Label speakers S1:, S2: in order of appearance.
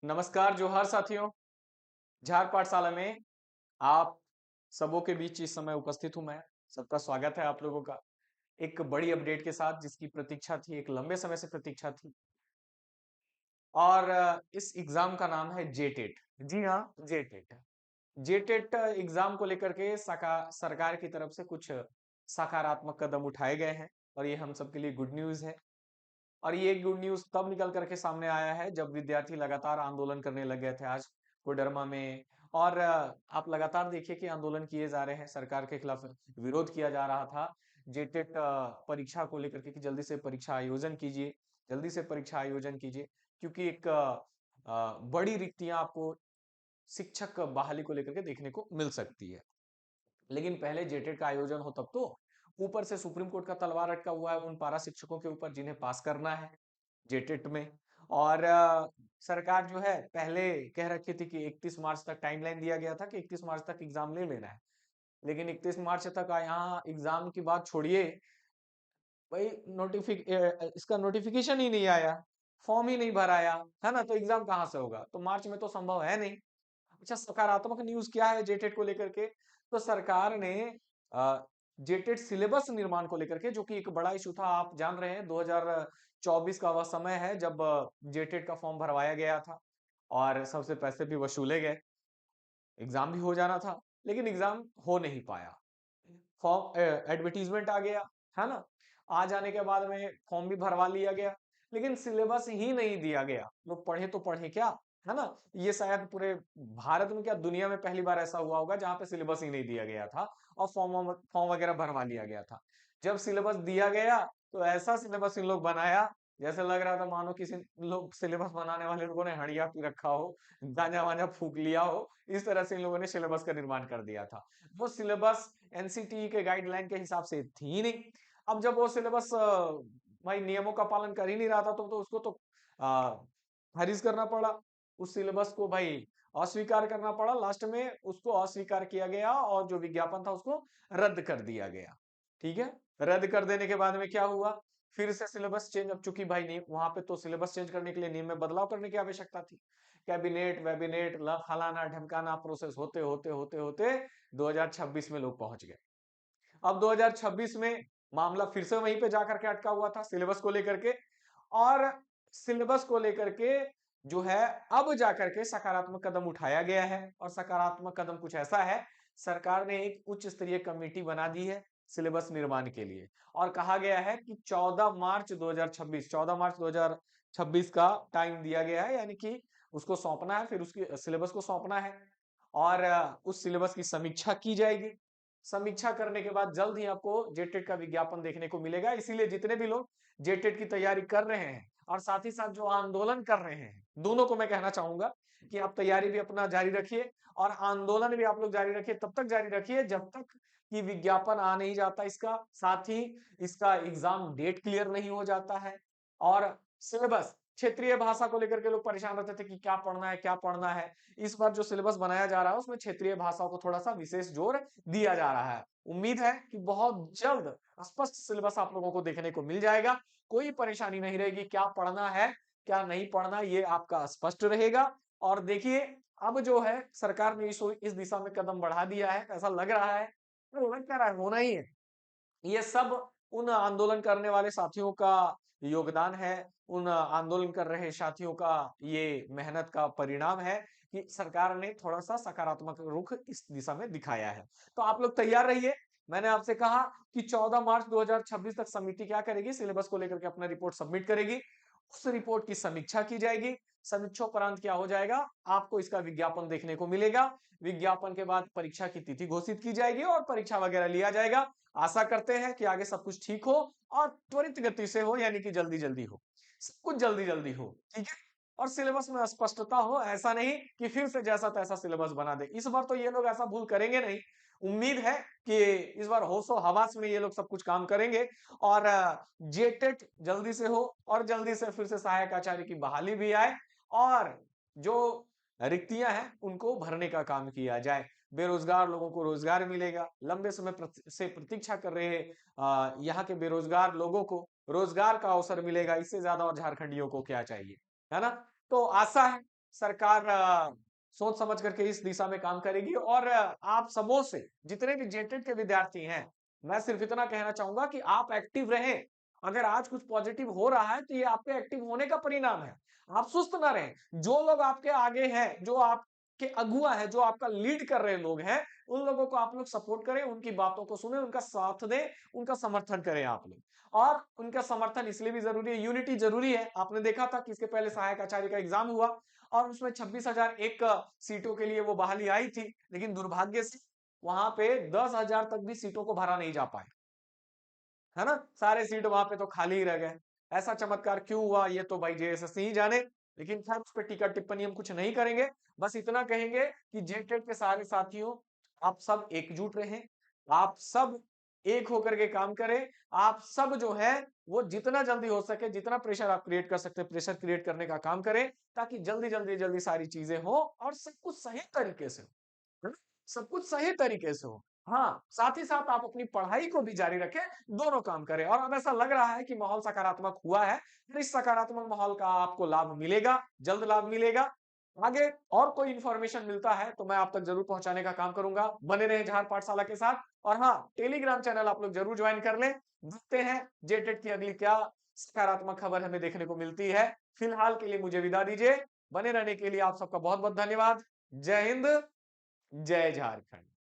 S1: नमस्कार, जोहार साथियों। झार पाठशाला में आप सबों के बीच इस समय उपस्थित हूं मैं। सबका स्वागत है आप लोगों का। एक बड़ी अपडेट के साथ जिसकी प्रतीक्षा थी, एक लंबे समय से प्रतीक्षा थी। और इस एग्जाम का नाम है जेटेट। जी हाँ, जेटेट। जेटेट एग्जाम को लेकर के सरकार की तरफ से कुछ सकारात्मक कदम उठाए गए हैं और ये हम सबके लिए गुड न्यूज है। और ये गुड न्यूज तब निकल करके सामने आया है जब विद्यार्थी लगातार आंदोलन करने लग गए थे आज कोडरमा में। और आप लगातार देखिए कि आंदोलन किए जा रहे हैं, सरकार के खिलाफ विरोध किया जा रहा था जेटेट परीक्षा को लेकर के कि जल्दी से परीक्षा आयोजन कीजिए, जल्दी से परीक्षा आयोजन कीजिए। क्योंकि एक बड़ी रिक्तियां आपको शिक्षक बहाली को लेकर के देखने को मिल सकती है। लेकिन पहले जेटेट का आयोजन हो तब तो। ऊपर से सुप्रीम कोर्ट का तलवार अटका हुआ है उन पारा शिक्षकों के ऊपर जिन्हें पास करना है जेटेट में। और सरकार जो है पहले कह रखी थी कि 31 मार्च तक टाइमलाइन दिया गया था कि 31 मार्च तक एग्जाम ले लेना है। लेकिन 31 मार्च तक यहाँ एग्जाम की बात छोड़िए, भाई इसका नोटिफिकेशन ही नहीं आया, फॉर्म ही नहीं भराया, है ना? तो एग्जाम कहाँ से होगा? तो मार्च में तो संभव है नहीं। अच्छा, सकारात्मक न्यूज क्या है जेटेट को लेकर के? तो सरकार ने जेटेट सिलेबस निर्माण को लेकर के, जो कि एक बड़ा इशू था, आप जान रहे हैं 2024 का वह समय है जब जेटेट का फॉर्म भरवाया गया था और सबसे पैसे भी वसूले गए, एग्जाम भी हो जाना था, लेकिन एग्जाम हो नहीं पाया। फॉर्म एडवर्टीजमेंट आ गया, है ना? आ जाने के बाद में फॉर्म भी भरवा लिया गया, लेकिन सिलेबस ही नहीं दिया गया। लोग पढ़े तो पढ़े क्या, है ना? ये शायद पूरे भारत में क्या दुनिया में पहली बार ऐसा हुआ होगा जहां पे सिलेबस ही नहीं दिया गया था और फॉर्म फॉर्म वगैरह भरवा लिया गया था। जब सिलेबस दिया गया तो ऐसा सिलेबस इन लोग बनाया जैसे लग रहा था मानो किसी लोग सिलेबस बनाने वाले लोगों ने हड़िया पी रखा हो, गांजा वांजा फूक लिया हो। इस तरह से इन लोगों ने सिलेबस का निर्माण कर दिया था। वो सिलेबस एनसीटी के गाइडलाइन के हिसाब से थी ही नहीं। अब जब वो सिलेबस भाई नियमों का पालन कर ही नहीं रहा था तो उसको तो आ, खारिज करना पड़ा। उस सिलेबस को भाई अस्वीकार करना पड़ा। लास्ट में उसको अस्वीकार किया गया और जो विज्ञापन था उसको रद्द कर दिया गया। ठीक है, रद्द कर देने के बाद में क्या हुआ? फिर से सिलेबस चेंज। अब चूंकि भाई नहीं, वहां पे तो सिलेबस चेंज करने के लिए नियम में बदलाव करने की आवश्यकता थी। कैबिनेट वेबिनेट फलाना ढमकाना प्रोसेस होते होते होते होते 2026 में लोग पहुंच गए। अब 2026 में मामला फिर से वहीं पे जाकर के अटका हुआ था सिलेबस को लेकर के। और सिलेबस को लेकर के जो है अब जाकर के सकारात्मक कदम उठाया गया है। और सकारात्मक कदम कुछ ऐसा है, सरकार ने एक उच्च स्तरीय कमेटी बना दी है सिलेबस निर्माण के लिए। और कहा गया है कि 14 मार्च 2026 का टाइम दिया गया है, यानी कि उसको सौंपना है, फिर उसकी सिलेबस को सौंपना है और उस सिलेबस की समीक्षा की जाएगी। समीक्षा करने के बाद जल्द ही आपको जेटेट का विज्ञापन देखने को मिलेगा। इसीलिए जितने भी लोग जेटेट की तैयारी कर रहे हैं और साथ ही साथ जो आंदोलन कर रहे हैं, दोनों को मैं कहना चाहूंगा कि आप तैयारी भी अपना जारी रखिए और आंदोलन भी आप लोग जारी रखिए। तब तक जारी रखिए जब तक कि विज्ञापन आ नहीं जाता इसका, साथ ही इसका एग्जाम डेट क्लियर नहीं हो जाता है। और सिलेबस क्षेत्रीय भाषा को लेकर के लोग परेशान रहते थे कि क्या पढ़ना है क्या पढ़ना है। इस बार जो सिलेबस बनाया जा रहा है उसमें क्षेत्रीय भाषाओं को थोड़ा सा विशेष जोर दिया जा रहा है। उम्मीद है कि बहुत जल्द स्पष्ट सिलेबस आप लोगों को देखने को मिल जाएगा। कोई परेशानी नहीं रहेगी, क्या पढ़ना है क्या नहीं पढ़ना ये आपका स्पष्ट रहेगा। और देखिए, अब जो है सरकार ने इस दिशा में कदम बढ़ा दिया है, ऐसा लग रहा है, तो लग क्या रहा है, होना ही है। ये सब उन आंदोलन करने वाले साथियों का योगदान है, उन आंदोलन कर रहे साथियों का ये मेहनत का परिणाम है कि सरकार ने थोड़ा सा सकारात्मक रुख इस दिशा में दिखाया है। तो आप लोग तैयार रहिए। मैंने आपसे कहा कि 14 मार्च 2026 तक समिति क्या करेगी, सिलेबस को लेकर के अपना रिपोर्ट सबमिट करेगी। उस रिपोर्ट की समीक्षा की जाएगी। समीक्षा उपरांत क्या हो जाएगा, आपको इसका विज्ञापन देखने को मिलेगा। विज्ञापन के बाद परीक्षा की तिथि घोषित की जाएगी और परीक्षा वगैरह लिया जाएगा। आशा करते हैं कि आगे सब कुछ ठीक हो और त्वरित गति से हो, यानी कि जल्दी जल्दी हो, सब कुछ जल्दी जल्दी हो। ठीक है, और सिलेबस में स्पष्टता हो, ऐसा नहीं कि फिर से जैसा तैसा सिलेबस बना दे। इस बार तो ये लोग ऐसा भूल करेंगे नहीं। उम्मीद है कि इस बार होशो हवास में ये लोग सब कुछ काम करेंगे और जेटेट जल्दी से हो और जल्दी से फिर से सहायक आचार्य की बहाली भी आए और जो रिक्तियां हैं उनको भरने का काम किया जाए। बेरोजगार लोगों को रोजगार मिलेगा। लंबे समय से प्रतीक्षा कर रहे यहाँ के बेरोजगार लोगों को रोजगार का अवसर मिलेगा। इससे ज्यादा और झारखंडियों को क्या चाहिए, है ना? तो आशा है सरकार सोच समझ करके इस दिशा में काम करेगी और आप सबों से जितने भी जेटेड के विद्यार्थी हैं, मैं सिर्फ इतना कहना चाहूंगा कि आप एक्टिव रहें। अगर आज कुछ पॉजिटिव हो रहा है तो ये आपके एक्टिव होने का परिणाम है। आप सुस्त ना रहें। जो लोग आपके आगे हैं, जो आपके अगुआ है, जो आपका लीड कर रहे लोग हैं, उन लोगों को आप लोग सपोर्ट करें, उनकी बातों को सुने, उनका साथ दें, उनका समर्थन करें आप लोग। और उनका समर्थन इसलिए भी जरूरी है, यूनिटी जरूरी है। आपने देखा था कि इसके पहले सहायक आचार्य का एग्जाम हुआ और उसमें 26,001 सीटों के लिए वो बहाली आई थी, लेकिन दुर्भाग्य से वहां पे 10,000 तक भी सीटों को भरा नहीं जा पाए, है ना। सारे सीट वहां पे तो खाली ही रह गए। ऐसा चमत्कार क्यों हुआ ये तो भाई जेएसएससी ही जाने। लेकिन खैर उस पर टीका टिप्पणी हम कुछ नहीं करेंगे। बस इतना कहेंगे कि जेटेड के सारे साथियों, आप सब एकजुट रहें, आप सब एक होकर के काम करें। आप सब जो है वो जितना जल्दी हो सके, जितना प्रेशर आप क्रिएट कर सकते हैं, प्रेशर क्रिएट करने का काम करें, ताकि जल्दी जल्दी जल्दी सारी चीजें हो और सब कुछ सही तरीके से हो, है ना? सब कुछ सही तरीके से हो। हाँ, साथ ही साथ आप अपनी पढ़ाई को भी जारी रखें, दोनों काम करें। और अब ऐसा लग रहा है कि माहौल सकारात्मक हुआ है, फिर इस सकारात्मक माहौल का आपको लाभ मिलेगा, जल्द लाभ मिलेगा। आगे और कोई इंफॉर्मेशन मिलता है तो मैं आप तक जरूर पहुंचाने का काम करूंगा। बने रहें झार पाठशाला के साथ। और हाँ, टेलीग्राम चैनल आप लोग जरूर ज्वाइन कर लें। देखते हैं जेटेड की अगली क्या सकारात्मक खबर हमें देखने को मिलती है। फिलहाल के लिए मुझे विदा दीजिए। बने रहने के लिए आप सबका बहुत बहुत धन्यवाद। जय हिंद, जय झारखंड।